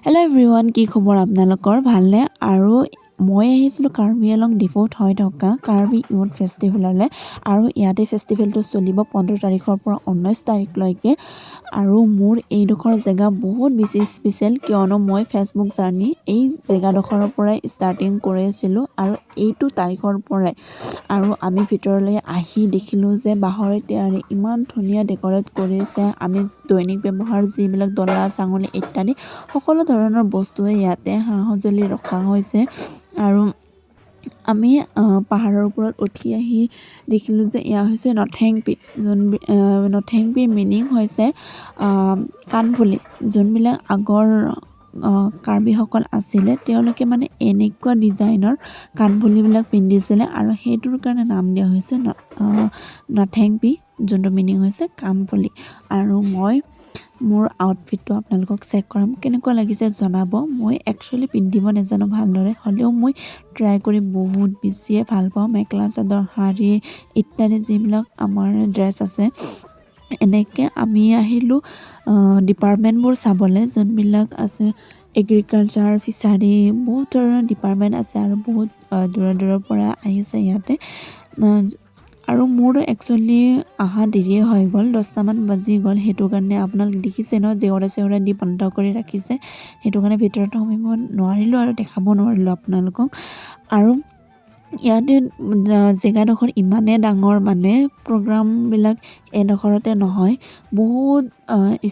Hello' everyone, কি খবৰ আপোনালোকৰ? ভালনে? আৰু মই আহিছিলোঁ কাৰ্বি আংলং ডিফুত হৈ থকা কাৰ্বি ইউথ ফেষ্টিভেললৈ। আৰু ইয়াতে ফেষ্টিভেলটো চলিব 15 তাৰিখৰ পৰা 19 তাৰিখলৈকে। আৰু মোৰ এইডোখৰ জেগা বহুত বেছি স্পেচিয়েল, কিয়নো মই ফেচবুক জাৰ্নি এই জেগাডোখৰৰ পৰাই ষ্টাৰ্টিং কৰিছিলোঁ আৰু এইটো তাৰিখৰ পৰাই। আৰু আমি ভিতৰলৈ আহি দেখিলোঁ যে বাঁহৰে তৈয়াৰী ইমান ধুনীয়া ডেক'ৰেট কৰিছে। আমি দৈনিক ব্যৱহাৰ যিবিলাক ডলা চাঙলি ইত্যাদি সকলো ধৰণৰ বস্তুৱে ইয়াতে সা-সঁজুলি ৰখা হৈছে। আৰু আমি পাহাৰৰ ওপৰত উঠি আহি দেখিলোঁ যে এয়া হৈছে নথেংপি। নথেংপিৰ মিনিং হৈছে কাণফুলি। যোনবিলাক আগৰ কাৰ্বিসকল আছিলে, তেওঁলোকে মানে এনেকুৱা ডিজাইনৰ কাণফুলিবিলাক পিন্ধিছিলে আৰু সেইটোৰ কাৰণে নাম দিয়া হৈছে নথেংপি, যোনটো মিনিং হৈছে কাণফুলি। আৰু মই মোৰ আউটফিটটো আপোনালোকক চেক কৰাম, কেনেকুৱা লাগিছে জনাব। মই একচুৱেলি পিন্ধিব নাজানো ভালদৰে, হ'লেও মই ট্ৰাই কৰি বহুত বেছিয়ে ভাল পাওঁ। মেখেলা চাদৰ, শাৰী ইত্যাদি যিবিলাক আমাৰ ড্ৰেছ আছে। এনেকৈ আমি আহিলোঁ ডিপাৰ্টমেণ্টবোৰ চাবলৈ, যোনবিলাক আছে এগ্ৰিকালচাৰ, ফিছাৰী, বহুত ধৰণৰ ডিপাৰ্টমেণ্ট আছে আৰু বহুত দূৰৰ পৰা আহিছে ইয়াতে। আৰু মোৰ একচুৱেলি অহা দেৰিয়ে হৈ গ'ল, 10টামান বাজি গ'ল। সেইটো কাৰণে আপোনালোকে দেখিছে ন, জেওৰা চেওৰা দি বন্ধ কৰি ৰাখিছে। সেইটো কাৰণে ভিতৰত সোমাব নোৱাৰিলোঁ আৰু দেখাব নোৱাৰিলোঁ আপোনালোকক। আৰু ইয়াতে জেগাডোখৰ ইমানেই ডাঙৰ, মানে প্ৰগ্ৰামবিলাক এডোখৰতে নহয়, বহুত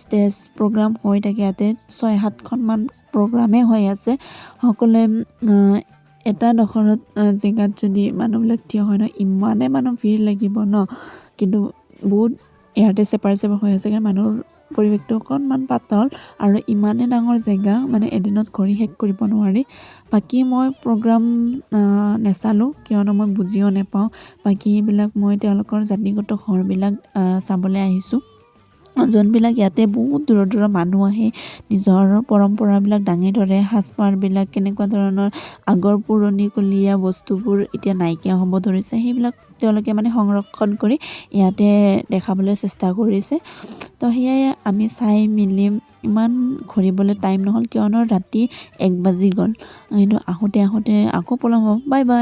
ষ্টেজ প্ৰগ্ৰাম হৈ থাকে। ইয়াতে 6-7খনমান প্ৰগ্ৰামেই হৈ আছে। সকলোৱে এটা ডোখৰত জেগাত যদি মানুহবিলাক থিয় হয় ন, ইমানেই মানুহ ভিৰ লাগিব ন। কিন্তু বহুত ইয়াতে চেপাৰেট হৈ আছে কাৰণ মানুহৰ পৰিৱেশটো অকণমান পাতল আৰু ইমানেই ডাঙৰ জেগা, মানে এদিনত ঘূৰি শেষ কৰিব নোৱাৰি। বাকী মই প্ৰগ্ৰাম নেচালোঁ, কিয়নো মই বুজিও নাপাওঁ। বাকী এইবিলাক মই তেওঁলোকৰ জাতিগত ঘৰবিলাক চাবলৈ আহিছোঁ। যোনবিলাক ইয়াতে বহুত দূৰৰ মানুহ আহে নিজৰ পৰম্পৰাবিলাক দাঙি ধৰে। সাজপাৰবিলাক কেনেকুৱা ধৰণৰ আগৰ পুৰণিকলীয়া বস্তুবোৰ এতিয়া নাইকিয়া হ'ব ধৰিছে, সেইবিলাক তেওঁলোকে মানে সংৰক্ষণ কৰি ইয়াতে দেখাবলৈ চেষ্টা কৰিছে। তো সেয়াই আমি চাই মেলি ইমান ঘূৰিবলৈ টাইম নহ'ল, কিয়নো ৰাতি 1 বাজি গ'ল। কিন্তু আহোঁতে আকৌ পলম হ'ব। Bye bye.